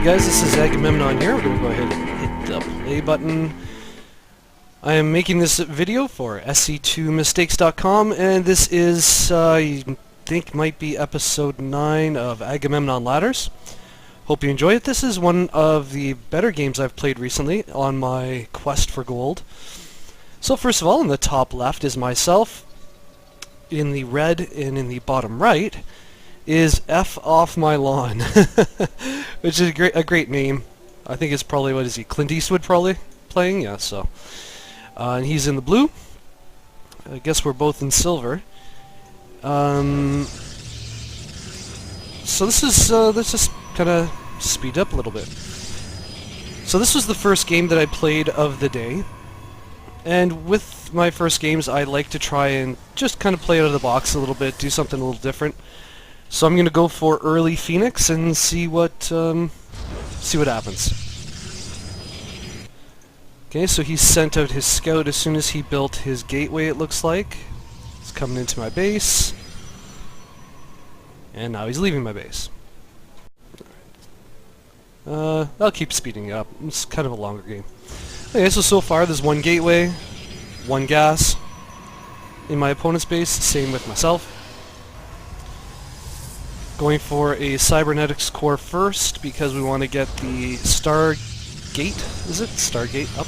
Hey guys, this is Agamemnon here. We're going to go ahead and hit the play button. I am making this video for se2mistakes.com, and this is, I think, might be episode 9 of Agamemnon Ladders. Hope you enjoy it. This is one of the better games I've played recently on my quest for gold. So first of all, in the top left is myself. In the red and in the bottom right is F Off My Lawn, which is a great name. I think it's probably, what is he, Clint Eastwood probably playing? Yeah, so. And he's in the blue. I guess we're both in silver. So this is, let's just kind of speed up a little bit. So this was the first game that I played of the day. And with my first games, I like to try and just kind of play out of the box a little bit, do something a little different. So I'm going to go for early Phoenix and see what happens. Okay, so he sent out his scout as soon as he built his gateway, it looks like. He's coming into my base. And now he's leaving my base. I'll keep speeding up. It's kind of a longer game. Okay, so far there's one gateway, one gas in my opponent's base, same with myself. Going for a cybernetics core first because we want to get the Stargate, is it? Stargate up.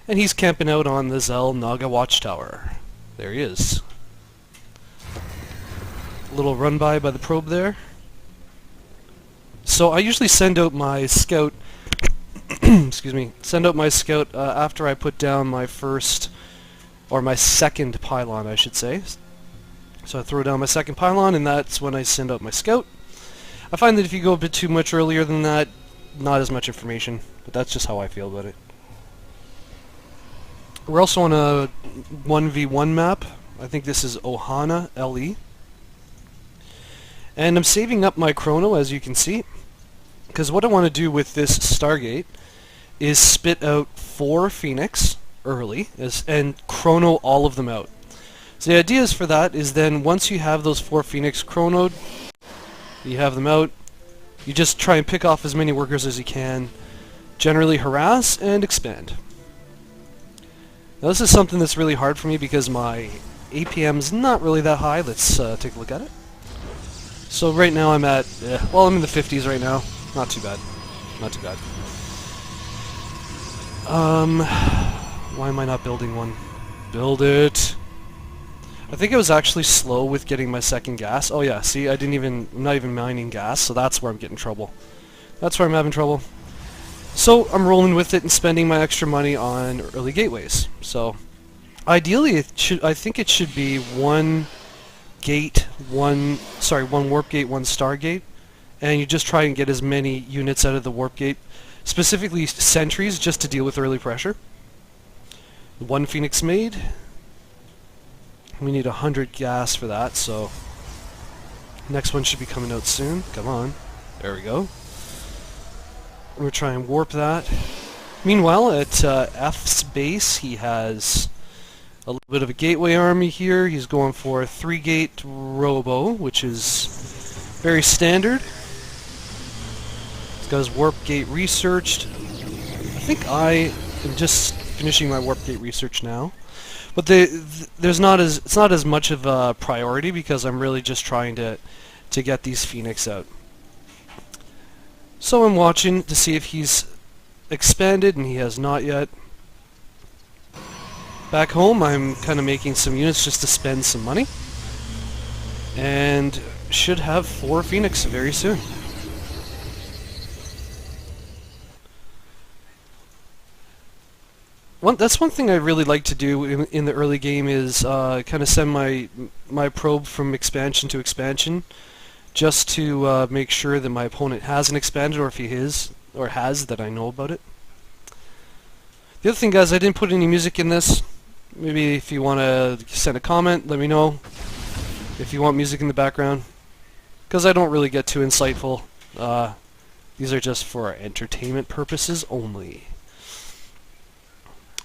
And he's camping out on the Zell Naga watchtower. There he is. A little run by the probe there. So I usually send out my scout excuse me, send out my scout after I put down my first, or my second pylon, I should say. So I throw down my second pylon, and that's when I send out my scout. I find that if you go a bit too much earlier than that, not as much information, but that's just how I feel about it. We're also on a 1v1 map. I think this is Ohana, LE. And I'm saving up my chrono, as you can see, because what I want to do with this Stargate is spit out 4 Phoenix early and chrono all of them out. So the idea is for that is then once you have those 4 Phoenix chronoed, you have them out, you just try and pick off as many workers as you can, generally harass and expand. Now this is something that's really hard for me because my APM's not really that high. Let's take a look at it. So right now I'm at, well, I'm in the 50s right now. Not too bad. Not too bad. Why am I not building one? Build it! I think I was actually slow with getting my second gas. Oh yeah, see, I'm not even mining gas, so that's where I'm getting trouble. That's where I'm having trouble. So I'm rolling with it and spending my extra money on early gateways. So ideally, I think it should be one warp gate, one stargate, and you just try and get as many units out of the warp gate, specifically sentries, just to deal with early pressure. 1 Phoenix made. We need 100 gas for that, so next one should be coming out soon. Come on. There we go. I'm going to try and warp that. Meanwhile, at F's base, he has a little bit of a gateway army here. He's going for a 3-gate robo, which is very standard. He's got his warp gate researched. I think I am just finishing my warp gate research now. But it's not as much of a priority because I'm really just trying to get these Phoenix out. So I'm watching to see if he's expanded, and he has not yet. Back home, I'm kind of making some units just to spend some money, and should have 4 Phoenix very soon. That's one thing I really like to do in the early game is kind of send my probe from expansion to expansion, just to make sure that my opponent hasn't expanded, or if he is or has, that I know about it. The other thing, guys, I didn't put any music in this. Maybe if you want to send a comment, let me know if you want music in the background, because I don't really get too insightful. These are just for entertainment purposes only.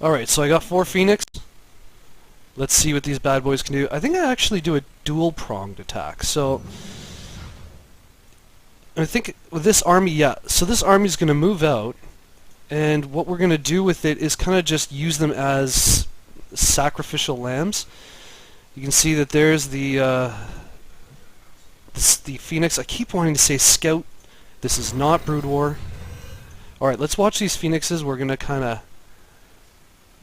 Alright, so I got 4 Phoenix. Let's see what these bad boys can do. I think I actually do a dual-pronged attack. So I think with this army, yeah, so this army is going to move out, and what we're going to do with it is kind of just use them as sacrificial lambs. You can see that there's the Phoenix. I keep wanting to say Scout. This is not Brood War. Alright, let's watch these Phoenixes. We're going to kind of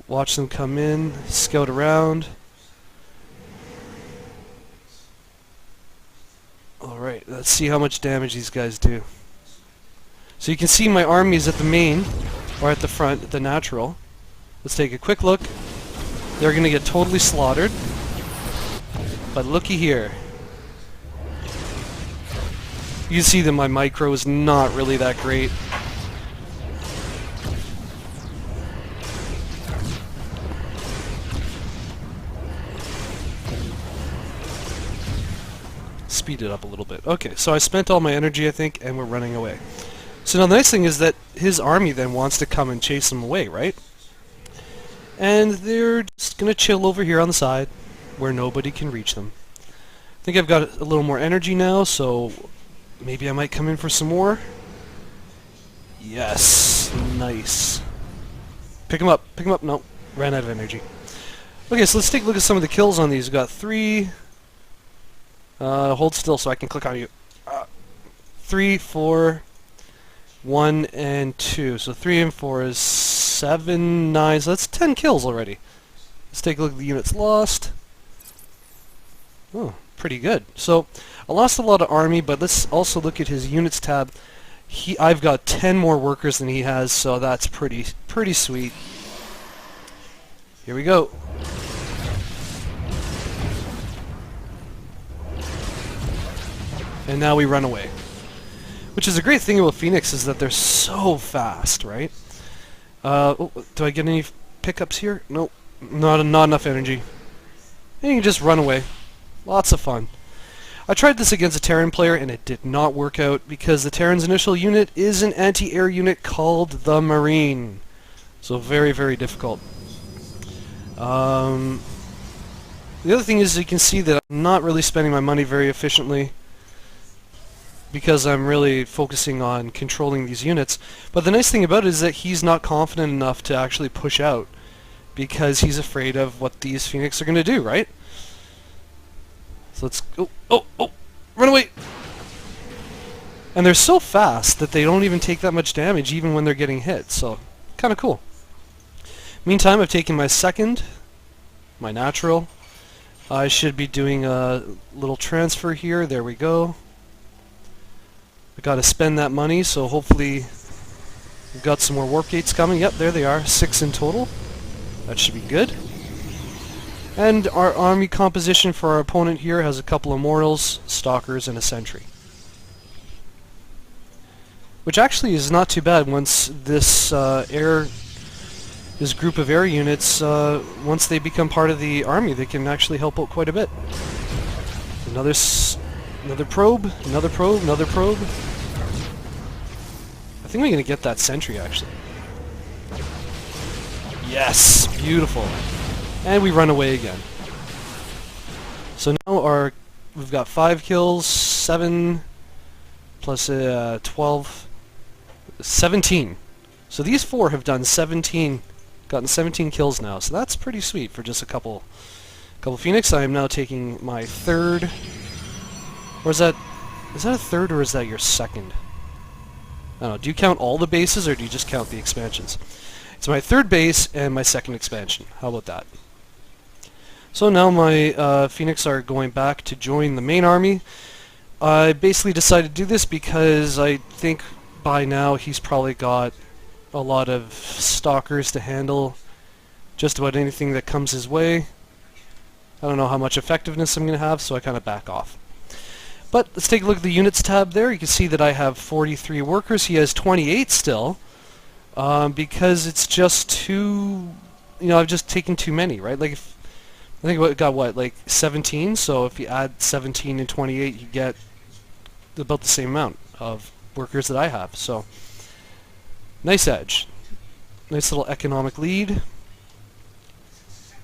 watch them come in, scout around. Alright, let's see how much damage these guys do. So you can see my army is at the main, or at the front, at the natural. Let's take a quick look. They're going to get totally slaughtered. But looky here. You can see that my micro is not really that great. Speed it up a little bit. Okay, so I spent all my energy, I think, and we're running away. So now the nice thing is that his army then wants to come and chase him away, right? And they're just going to chill over here on the side where nobody can reach them. I think I've got a little more energy now, so maybe I might come in for some more. Yes, nice. Pick him up, pick him up. No, ran out of energy. Okay, so let's take a look at some of the kills on these. We've got 3. Hold still so I can click on you. 3, 4, 1, and 2. So 3 and 4 is 7, 9. So that's 10 kills already. Let's take a look at the units lost. Oh, pretty good. So I lost a lot of army, but let's also look at his units tab. I've got 10 more workers than he has, so that's pretty sweet. Here we go. And now we run away. Which is a great thing about Phoenix, is that they're so fast, right? Oh, do I get any pickups here? Nope. Not enough energy. And you can just run away. Lots of fun. I tried this against a Terran player and it did not work out because the Terran's initial unit is an anti-air unit called the Marine. So very, very difficult. The other thing is you can see that I'm not really spending my money very efficiently because I'm really focusing on controlling these units. But the nice thing about it is that he's not confident enough to actually push out because he's afraid of what these Phoenix are going to do, right? So let's... Oh! Run away! And they're so fast that they don't even take that much damage even when they're getting hit, so kind of cool. Meantime, I've taken my second, my natural. I should be doing a little transfer here. There we go. I got to spend that money, so hopefully we've got some more warp gates coming. Yep, there they are. 6 in total. That should be good. And our army composition for our opponent here has a couple of mortals, stalkers, and a sentry. Which actually is not too bad once this this group of air units, once they become part of the army, they can actually help out quite a bit. Another probe, another probe, another probe. I think we're going to get that sentry, actually. Yes! Beautiful. And we run away again. So now we've got 5 kills, 7 plus 12, 17. So these 4 have done 17, gotten 17 kills now. So that's pretty sweet for just a couple Phoenix. I am now taking my third. Or is that a third or is that your second? I don't know. Do you count all the bases or do you just count the expansions? It's my third base and my second expansion. How about that? So now my Phoenix are going back to join the main army. I basically decided to do this because I think by now he's probably got a lot of stalkers to handle just about anything that comes his way. I don't know how much effectiveness I'm going to have, so I kind of back off. But let's take a look at the units tab there. You can see that I have 43 workers. He has 28 still because it's just too... I've just taken too many, right? Like I think we got what, like 17? So if you add 17 and 28, you get about the same amount of workers that I have. So nice edge. Nice little economic lead.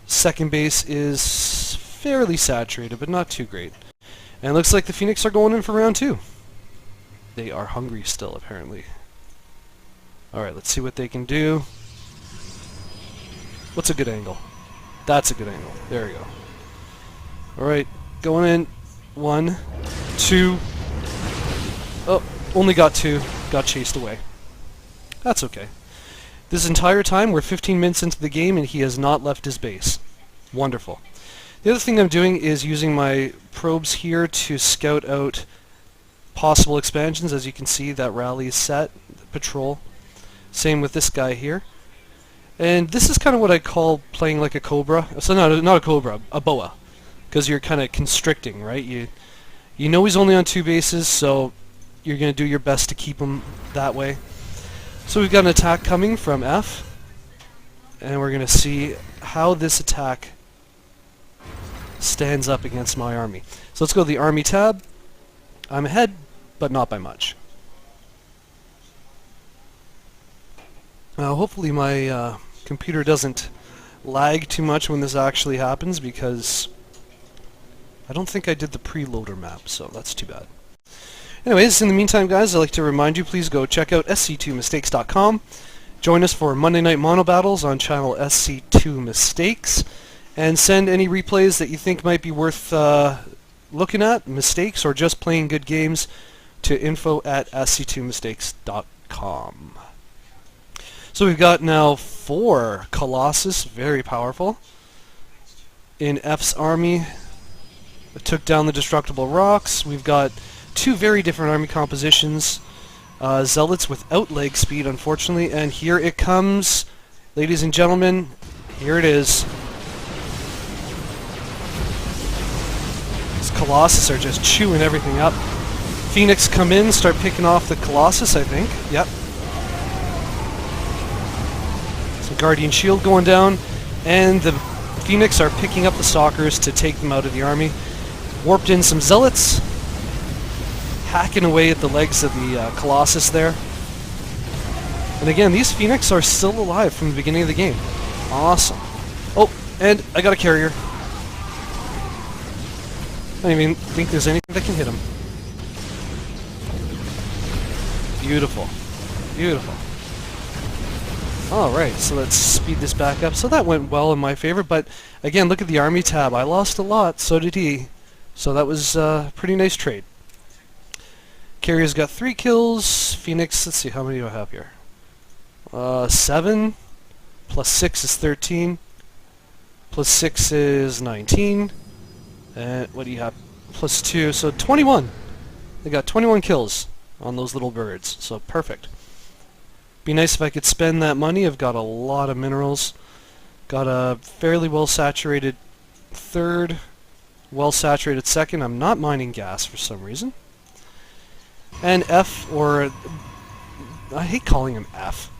Second base is fairly saturated, but not too great. And it looks like the Phoenix are going in for round 2. They are hungry still, apparently. Alright, let's see what they can do. What's a good angle? That's a good angle. There we go. Alright, going in. 1, 2. Oh, only got 2. Got chased away. That's okay. This entire time, we're 15 minutes into the game and he has not left his base. Wonderful. The other thing I'm doing is using my probes here to scout out possible expansions. As you can see, that rally is set. Patrol. Same with this guy here. And this is kind of what I call playing like a cobra. So not a cobra, a boa. Because you're kind of constricting, right? You know he's only on 2 bases, so you're going to do your best to keep him that way. So we've got an attack coming from F. And we're going to see how this attack stands up against my army. So let's go to the army tab. I'm ahead, but not by much. Hopefully my computer doesn't lag too much when this actually happens, because I don't think I did the preloader map, so that's too bad. Anyways, in the meantime, guys, I'd like to remind you, please go check out sc2mistakes.com. Join us for Monday Night Mono Battles on channel SC2 Mistakes, and send any replays that you think might be worth looking at, mistakes, or just playing good games, to info@sc2mistakes.com. So we've got now 4 Colossus, very powerful, in F's army. It took down the destructible rocks. We've got 2 very different army compositions. Zealots without leg speed, unfortunately, and here it comes, ladies and gentlemen. Here it is. These Colossus are just chewing everything up. Phoenix come in, start picking off the Colossus, I think. Yep. Some Guardian Shield going down, and the Phoenix are picking up the Stalkers to take them out of the army. Warped in some Zealots, hacking away at the legs of the Colossus there. And again, these Phoenix are still alive from the beginning of the game. Awesome. Oh, and I got a carrier. I don't even think there's anything that can hit him. Beautiful. Beautiful. Alright, so let's speed this back up. So that went well in my favor, but again, look at the army tab. I lost a lot, so did he. So that was a pretty nice trade. Carrier's got 3 kills. Phoenix, let's see, how many do I have here? 7. Plus 6 is 13. Plus 6 is 19. And what do you have? Plus 2, so 21. They got 21 kills on those little birds, so perfect. Be nice if I could spend that money. I've got a lot of minerals. Got a fairly well saturated 3rd, well saturated 2nd. I'm not mining gas for some reason. And F, or I hate calling him F.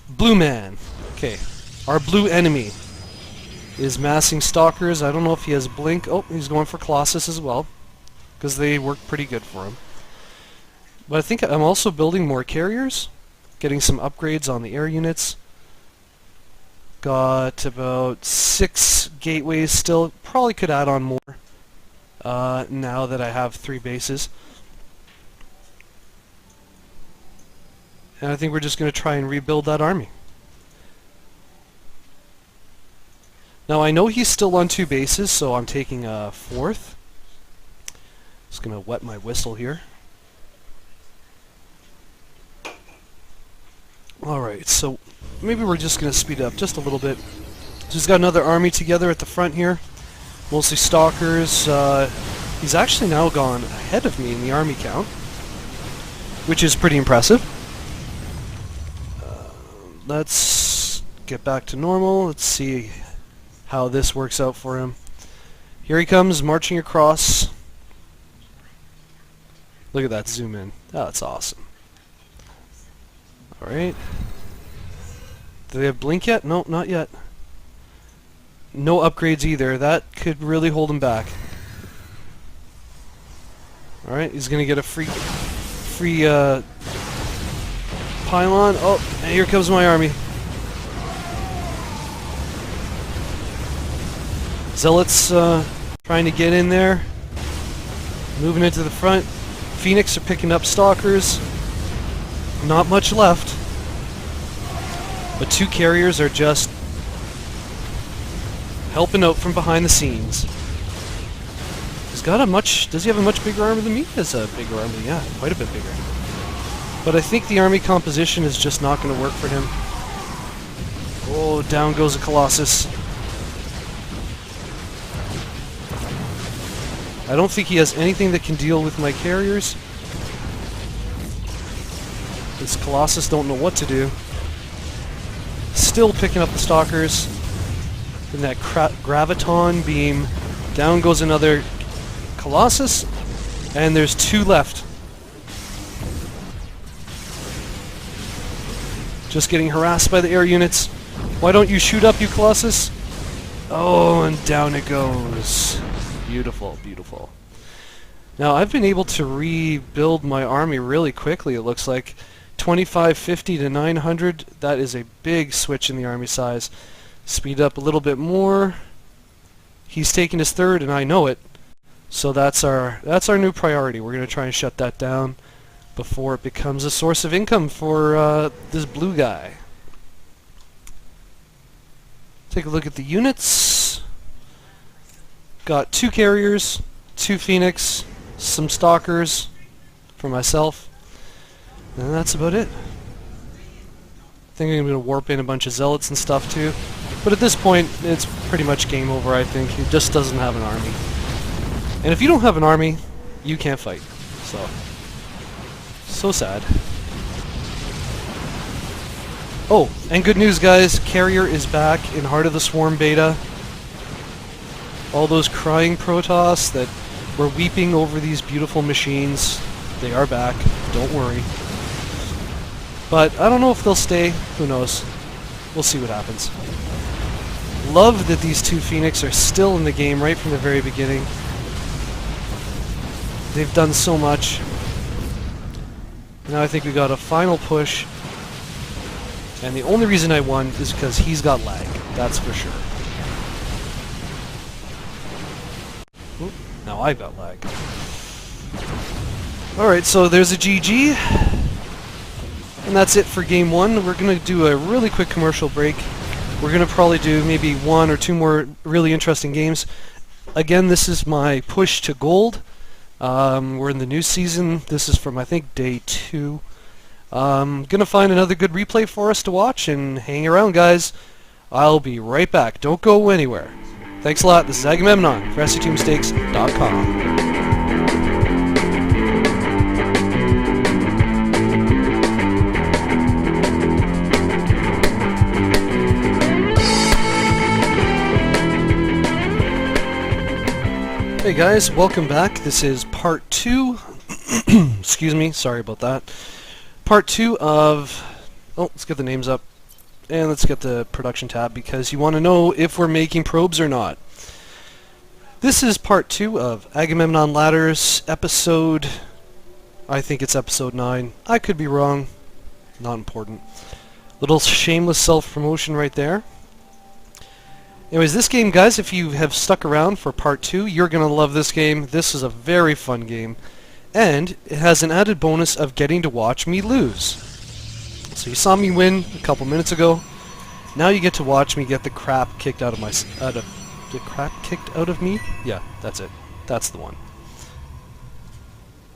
Blue Man. Okay, our blue enemy is massing Stalkers. I don't know if he has Blink. Oh, he's going for Colossus as well, because they work pretty good for him. But I think I'm also building more carriers, getting some upgrades on the air units. Got about 6 gateways still. Probably could add on more now that I have 3 bases. And I think we're just going to try and rebuild that army. Now I know he's still on 2 bases, so I'm taking a 4th. Just going to wet my whistle here. Alright, so maybe we're just going to speed up just a little bit. So he's got another army together at the front here. Mostly Stalkers. He's actually now gone ahead of me in the army count, which is pretty impressive. Let's get back to normal. Let's see how this works out for him. Here he comes, marching across. Look at that zoom in. Oh, that's awesome. Alright. Do they have Blink yet? No, not yet. No upgrades either. That could really hold him back. Alright, he's gonna get a free pylon. Oh, and here comes my army. Zealots trying to get in there. Moving into the front. Phoenix are picking up stalkers. Not much left. But 2 carriers are just helping out from behind the scenes. Does he have a much bigger army than me? He has a bigger army, yeah, quite a bit bigger. But I think the army composition is just not going to work for him. Oh, down goes a Colossus. I don't think he has anything that can deal with my carriers. This Colossus don't know what to do. Still picking up the stalkers. Then that graviton beam. Down goes another Colossus. And there's 2 left. Just getting harassed by the air units. Why don't you shoot up, you Colossus? Oh, and down it goes. Beautiful, beautiful. Now, I've been able to rebuild my army really quickly, it looks like. 2550 to 900, that is a big switch in the army size. Speed up a little bit more. He's taking his 3rd, and I know it. So that's our new priority. We're going to try and shut that down before it becomes a source of income for this blue guy. Take a look at the units. Got 2 carriers, 2 Phoenix, some stalkers for myself, and that's about it. I think I'm going to warp in a bunch of zealots and stuff too, but at this point it's pretty much game over. I think he just doesn't have an army, and if you don't have an army, you can't fight. So sad. Oh, and good news, guys, Carrier is back in Heart of the Swarm beta. All those crying Protoss that were weeping over these beautiful machines, they are back, don't worry. But I don't know if they'll stay, who knows. We'll see what happens. Love that these 2 Phoenix are still in the game right from the very beginning. They've done so much. Now I think we got a final push. And the only reason I won is because he's got lag, that's for sure. Oop, now I've got lag. Alright, so there's a GG. And that's it for game 1. We're going to do a really quick commercial break. We're going to probably do maybe 1 or 2 more really interesting games. Again, this is my push to gold. We're in the new season. This is from, I think, day 2. Gonna find another good replay for us to watch, and hang around, guys. I'll be right back. Don't go anywhere. Thanks a lot. This is Agamemnon for SC2Mistakes.com. Hey guys, welcome back. This is part 2. Excuse me, sorry about that. Part 2 of... Oh, let's get the names up. And let's get the production tab, because you want to know if we're making probes or not. This is part 2 of Agamemnon Ladders, episode... I think it's episode 9. I could be wrong. Not important. Little shameless self-promotion right there. Anyways, this game, guys, if you have stuck around for part 2, you're going to love this game. This is a very fun game. And it has an added bonus of getting to watch me lose. So you saw me win a couple minutes ago. Now you get to watch me get the crap kicked out of me? Yeah, that's it. That's the one.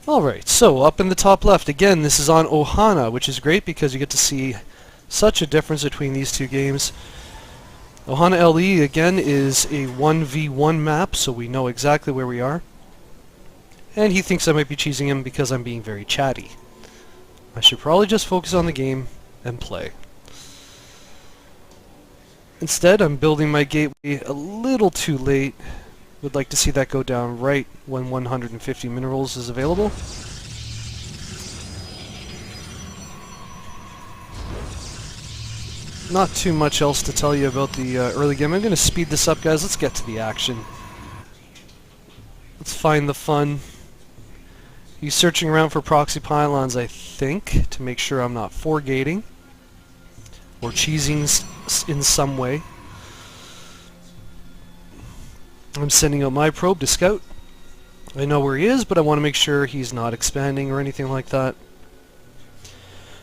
Alright, so up in the top left, again, this is on Ohana, which is great because you get to see such a difference between these 2 games. Ohana LE, again, is a 1v1 map, so we know exactly where we are. And he thinks I might be cheesing him because I'm being very chatty. I should probably just focus on the game and play. Instead, I'm building my gateway a little too late. Would like to see that go down right when 150 minerals is available. Not too much else to tell you about the early game. I'm going to speed this up, guys. Let's get to the action. Let's find the fun. He's searching around for proxy pylons, I think, to make sure I'm not foregating or cheesing in some way. I'm sending out my probe to scout. I know where he is, but I want to make sure he's not expanding or anything like that.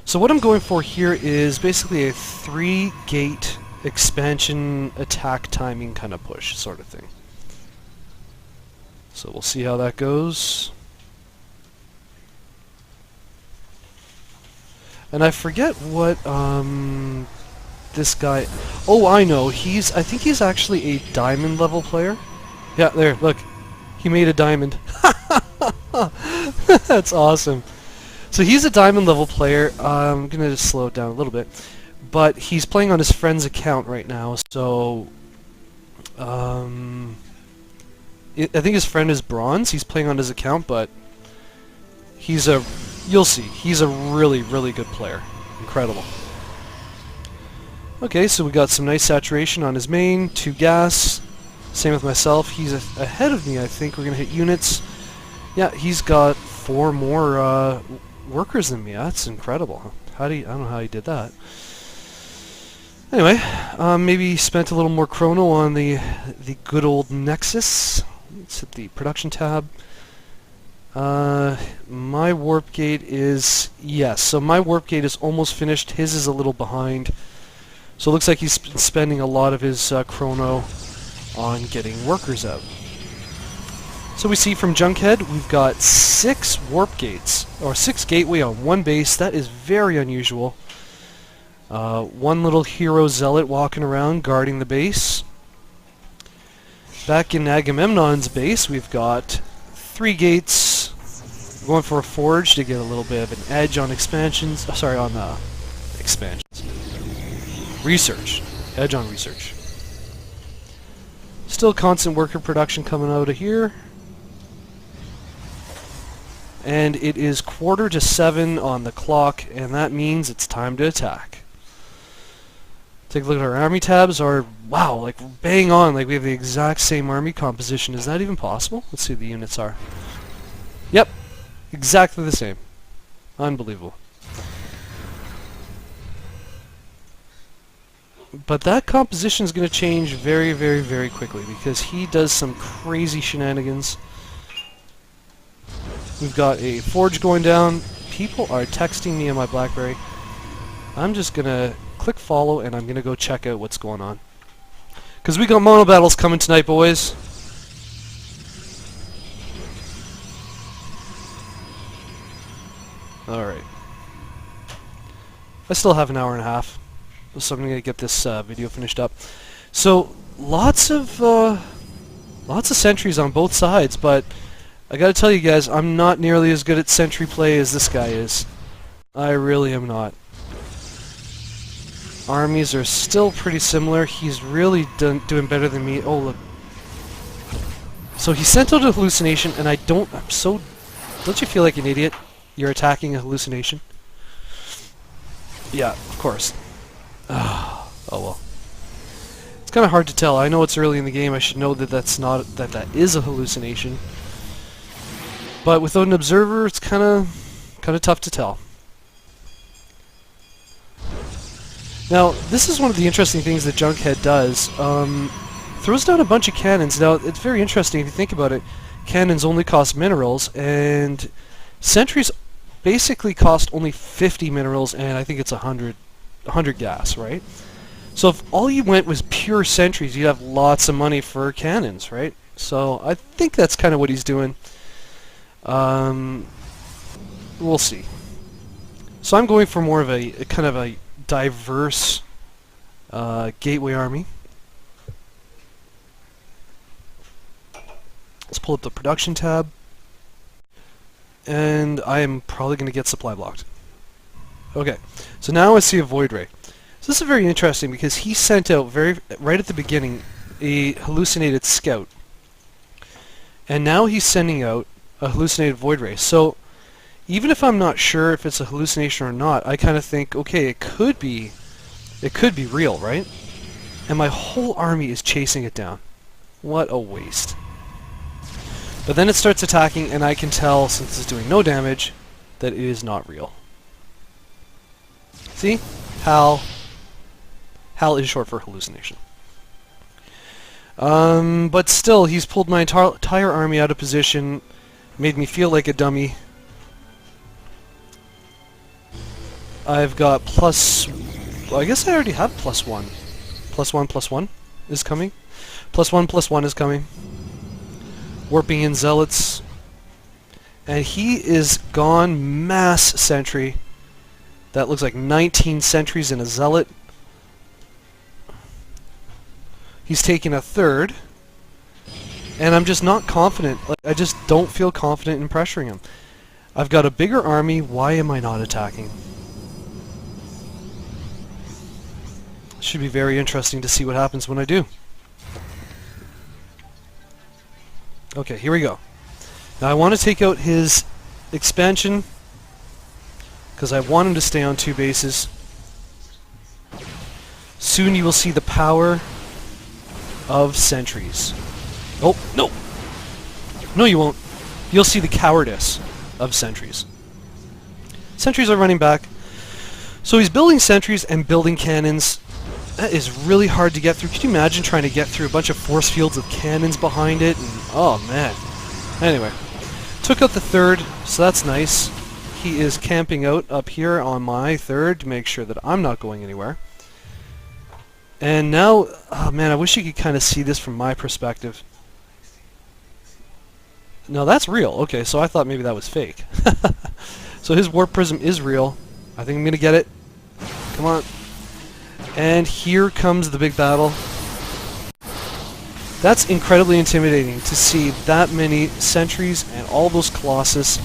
So what I'm going for here is basically a 3-gate expansion attack timing kind of push sort of thing. So we'll see how that goes. And I forget what this guy... Oh, I know. I think he's actually a diamond level player. Yeah, there, look. He made a diamond. That's awesome. So he's a diamond level player. I'm going to just slow it down a little bit. But he's playing on his friend's account right now, so... I think his friend is bronze. He's playing on his account, but... He's a... You'll see. He's a really, really good player. Incredible. Okay, so we got some nice saturation on his main, 2 gas. Same with myself. He's ahead of me, I think. We're going to hit units. Yeah, he's got 4 more workers than me. That's incredible. I don't know how he did that. Anyway, maybe he spent a little more chrono on the good old Nexus. Let's hit the production tab. My warp gate is... Yes, so my warp gate is almost finished. His is a little behind. So it looks like he's been spending a lot of his chrono on getting workers out. So we see from Junkhead, we've got 6 warp gates, or 6 gateway on 1 base. That is very unusual. 1 little hero zealot walking around guarding the base. Back in Agamemnon's base, we've got 3 gates. We're going for a forge to get a little bit of an edge on expansions. Sorry, on expansions. Research. Edge on research. Still constant worker production coming out of here. And it is 6:45 on the clock, and that means it's time to attack. Take a look at our army tabs. Wow, like bang on, like we have the exact same army composition. Is that even possible? Let's see what the units are. Yep, exactly the same. Unbelievable. But that composition is going to change very, very, very quickly because he does some crazy shenanigans. We've got a forge going down. People are texting me on my BlackBerry. I'm just going to click follow and I'm going to go check out what's going on. Because we got mono battles coming tonight, boys. Alright. I still have an hour and a half. So I'm going to get this video finished up. So lots of sentries on both sides, but I got to tell you guys, I'm not nearly as good at sentry play as this guy is. I really am not. Armies are still pretty similar. He's really doing better than me. Oh look. So he sent out a hallucination, and don't you feel like an idiot? You're attacking a hallucination. Yeah, of course. Oh well. It's kind of hard to tell. I know it's early in the game. I should know that that is a hallucination. But without an observer, it's kind of tough to tell. Now, this is one of the interesting things that Junkhead does. Throws down a bunch of cannons. Now, it's very interesting if you think about it. Cannons only cost minerals, and sentries basically cost only 50 minerals, and I think it's 100 gas, right? So if all you went was pure sentries, you'd have lots of money for cannons, right? So I think that's kind of what he's doing. We'll see. So I'm going for more of a kind of a diverse gateway army. Let's pull up the production tab. And I am probably going to get supply blocked. Okay, so now I see a Void Ray. So this is very interesting because he sent out right at the beginning a hallucinated scout. And now he's sending out a hallucinated Void Ray. So even if I'm not sure if it's a hallucination or not, I kind of think, okay, it could be real, right? And my whole army is chasing it down. What a waste. But then it starts attacking, and I can tell, since it's doing no damage, that it is not real. See? HAL is short for hallucination. But still, he's pulled my entire army out of position, made me feel like a dummy. I've got plus... Well, I guess I already have +1. +1/+1 is coming. +1/+1 is coming. Warping in zealots. And he is gone mass sentry. That looks like 19 sentries and a zealot. He's taking a third. And I'm just not confident. Like, I just don't feel confident in pressuring him. I've got a bigger army. Why am I not attacking? Should be very interesting to see what happens when I do. Okay, here we go. Now I want to take out his expansion because I want him to stay on 2 bases. Soon you will see the power of sentries. Oh, no! No, you won't. You'll see the cowardice of sentries. Sentries are running back. So he's building sentries and building cannons. That is really hard to get through. Can you imagine trying to get through a bunch of force fields with cannons behind it? And, oh, man. Anyway. Took out the third, so that's nice. He is camping out up here on my third to make sure that I'm not going anywhere. And now, oh man, I wish you could kind of see this from my perspective. No, that's real. Okay, so I thought maybe that was fake. So his warp prism is real. I think I'm going to get it. Come on. And here comes the big battle. That's incredibly intimidating to see that many sentries and all those colossus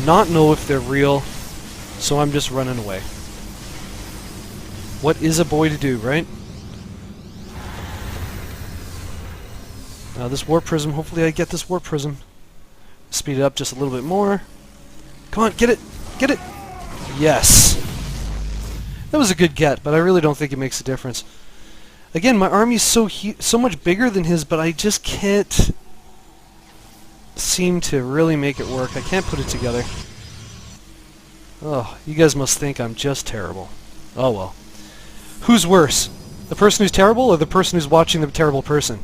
not know if they're real, so I'm just running away. What is a boy to do, right? Now this warp prism, hopefully I get this warp prism. Speed it up just a little bit more. Come on, get it! Get it! Yes! That was a good get, but I really don't think it makes a difference. Again, my army is so much bigger than his, but I just can't seem to really make it work. I can't put it together. Oh, you guys must think I'm just terrible. Oh well. Who's worse? The person who's terrible or the person who's watching the terrible person?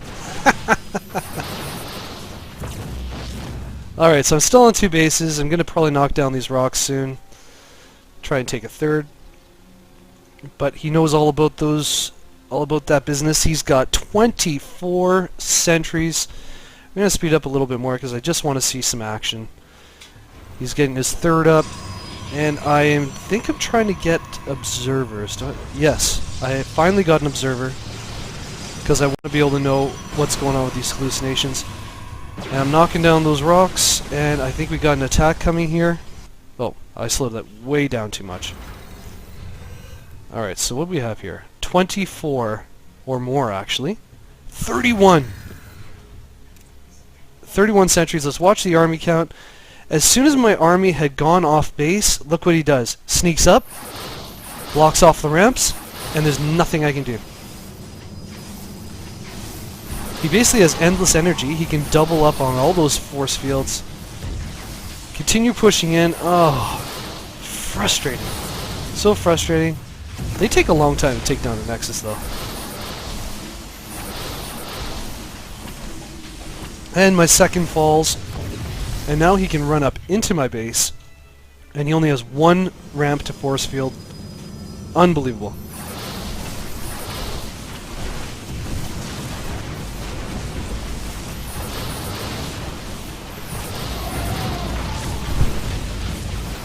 Alright, so I'm still on 2 bases. I'm going to probably knock down these rocks soon. Try and take a third. But he knows all about those, all about that business. He's got 24 sentries. I'm going to speed up a little bit more because I just want to see some action. He's getting his third up. And I think I'm trying to get observers. Yes, I finally got an observer. Because I want to be able to know what's going on with these hallucinations. And I'm knocking down those rocks, and I think we got an attack coming here. Oh, I slowed that way down too much. Alright, so what do we have here? 24, or more actually. 31! 31 sentries. Let's watch the army count. As soon as my army had gone off base, look what he does. Sneaks up, blocks off the ramps, and there's nothing I can do. He basically has endless energy. He can double up on all those force fields. Continue pushing in. Oh, frustrating. So frustrating. They take a long time to take down the Nexus, though. And my second falls. And now he can run up into my base. And he only has 1 ramp to force field. Unbelievable.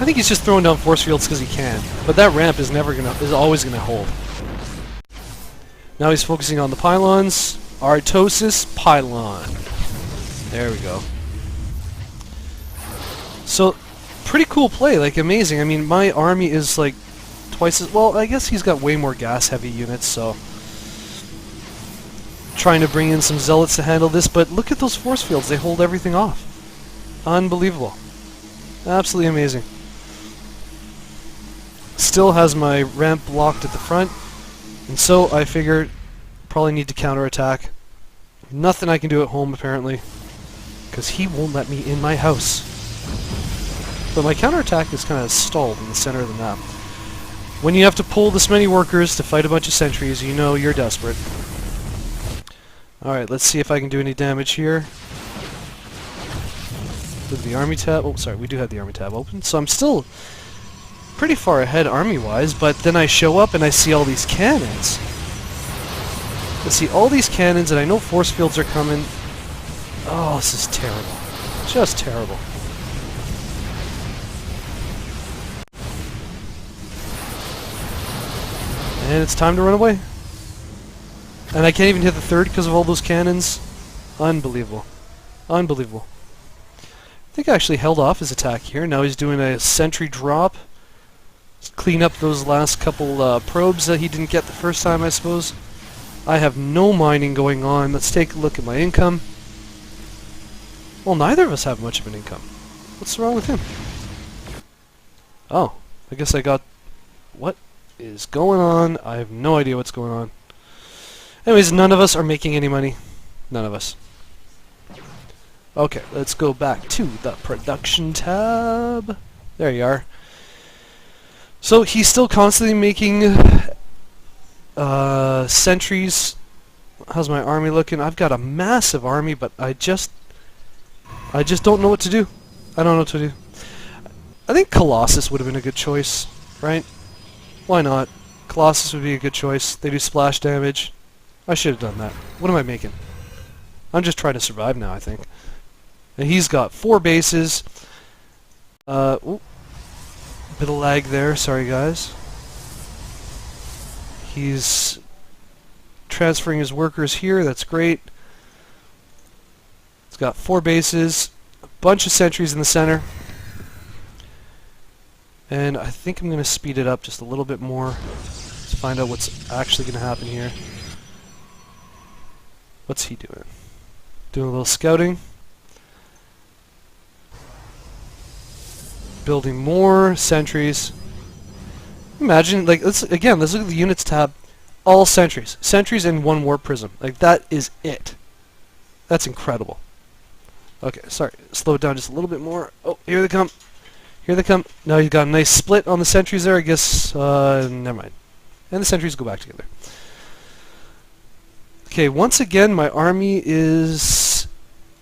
I think he's just throwing down force fields because he can, but that ramp is always gonna hold. Now he's focusing on the pylons. Artosis pylon. There we go. So, pretty cool play, like amazing. I mean, my army is like twice as well. I guess he's got way more gas-heavy units, so trying to bring in some zealots to handle this. But look at those force fields; they hold everything off. Unbelievable. Absolutely amazing. Still has my ramp blocked at the front, and so I figured probably need to counterattack. Nothing I can do at home apparently, because he won't let me in my house. But my counterattack is kind of stalled in the center of the map. When you have to pull this many workers to fight a bunch of sentries, you know you're desperate. Alright, let's see if I can do any damage here. With the army tab. Oh, sorry, we do have the army tab open. So I'm still pretty far ahead army-wise, but then I show up and I see all these cannons. I see all these cannons and I know force fields are coming. Oh, this is terrible. Just terrible. And it's time to run away. And I can't even hit the third because of all those cannons. Unbelievable. Unbelievable. I think I actually held off his attack here. Now he's doing a sentry drop. Just clean up those last couple probes that he didn't get the first time, I suppose. I have no mining going on. Let's take a look at my income. Well, neither of us have much of an income. What's wrong with him? Oh, I guess I got... What is going on? I have no idea what's going on. Anyways, none of us are making any money. None of us. Okay, let's go back to the production tab. There you are. So he's still constantly making sentries. How's my army looking? I've got a massive army, but I just don't know what to do. I don't know what to do. I think Colossus would have been a good choice, right? Why not? Colossus would be a good choice. They do splash damage. I should have done that. What am I making? I'm just trying to survive now, I think. And he's got 4 bases. Ooh, bit of lag there. Sorry, guys. He's transferring his workers here. That's great. It's got 4 bases, a bunch of sentries in the center. And I think I'm going to speed it up just a little bit more to find out what's actually going to happen here. What's he doing? Doing a little scouting. Building more sentries. Imagine, like, let's look at the units tab. All sentries. Sentries and 1 warp prism. Like, that is it. That's incredible. Okay, sorry. Slow it down just a little bit more. Oh, here they come. Here they come. Now you've got a nice split on the sentries there, I guess. Never mind. And the sentries go back together. Okay, once again, my army is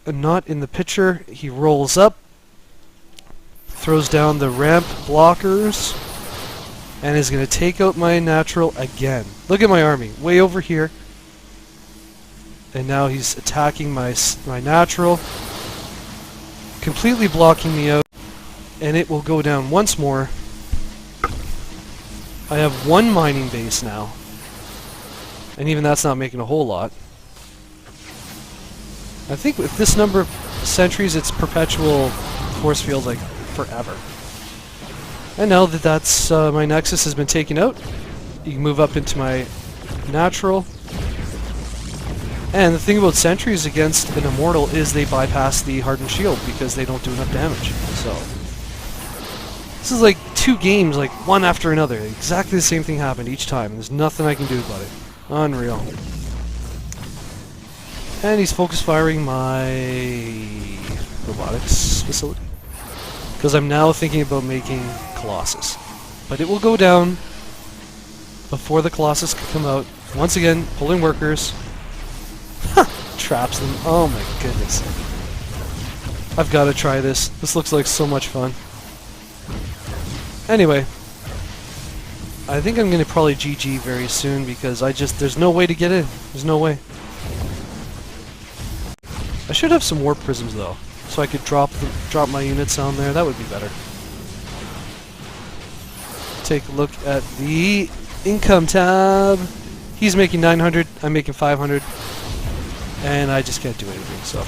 not in the picture. He rolls up, throws down the ramp blockers, and is going to take out my natural again. Look at my army, way over here. And now he's attacking my natural, completely blocking me out, and it will go down once more. I have 1 mining base now. And even that's not making a whole lot. I think with this number of sentries, it's perpetual force field, like, forever. And now that that's my Nexus has been taken out, you can move up into my natural. And the thing about sentries against an immortal is they bypass the hardened shield because they don't do enough damage. So this is like 2 games, like one after another. Exactly the same thing happened each time. There's nothing I can do about it. Unreal. And he's focus firing my robotics facility. Because I'm now thinking about making Colossus. But it will go down before the Colossus can come out. Once again, pulling workers. Traps them. Oh my goodness. I've got to try this. This looks like so much fun. Anyway. I think I'm going to probably GG very soon because there's no way to get in. There's no way. I should have some warp prisms though, so I could drop my units on there. That would be better. Take a look at the income tab. He's making 900, I'm making 500, and I just can't do anything, so.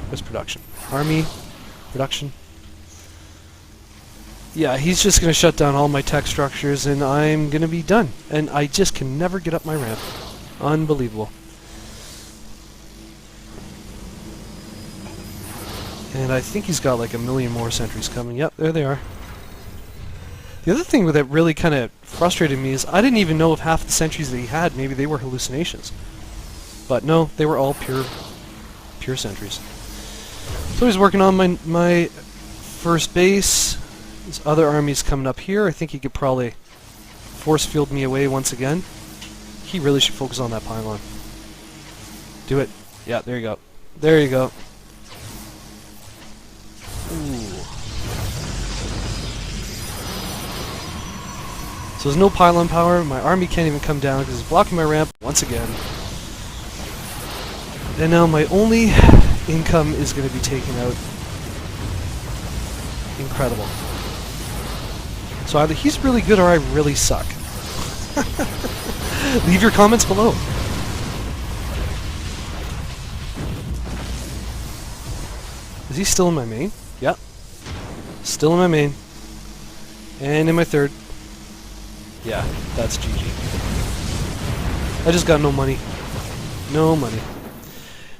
Where's production? Army, production. Yeah, he's just going to shut down all my tech structures, and I'm going to be done. And I just can never get up my ramp. Unbelievable. And I think he's got like 1 million more sentries coming. Yep, there they are. The other thing that really kind of frustrated me is I didn't even know if half the sentries that he had, maybe they were hallucinations. But no, they were all pure sentries. So he's working on my first base. His other army's coming up here. I think he could probably force field me away once again. He really should focus on that pylon. Do it. Yeah, there you go. There you go. Ooh. So there's no pylon power. My army can't even come down because it's blocking my ramp once again. And now my only income is going to be taken out. Incredible. So either he's really good or I really suck. Leave your comments below. Is he still in my main? Yep. Still in my main. And in my third. Yeah, that's GG. I just got no money. No money.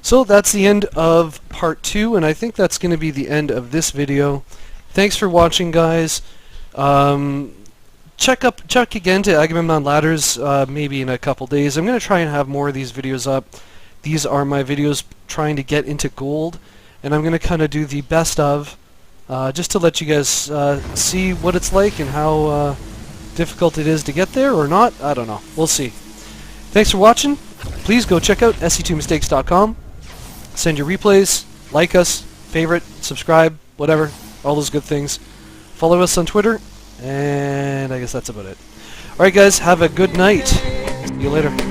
So that's the end of part 2, and I think that's going to be the end of this video. Thanks for watching, guys. Check again to Agamemnon Ladders maybe in a couple days. I'm going to try and have more of these videos up. These are my videos trying to get into gold, and I'm going to kind of do the best of, just to let you guys see what it's like and how difficult it is to get there or not. I don't know. We'll see. Thanks for watching. Please go check out sc2mistakes.com. Send your replays, like us, favorite, subscribe, whatever, all those good things. Follow us on Twitter, and I guess that's about it. Alright guys, have a good night. See you later.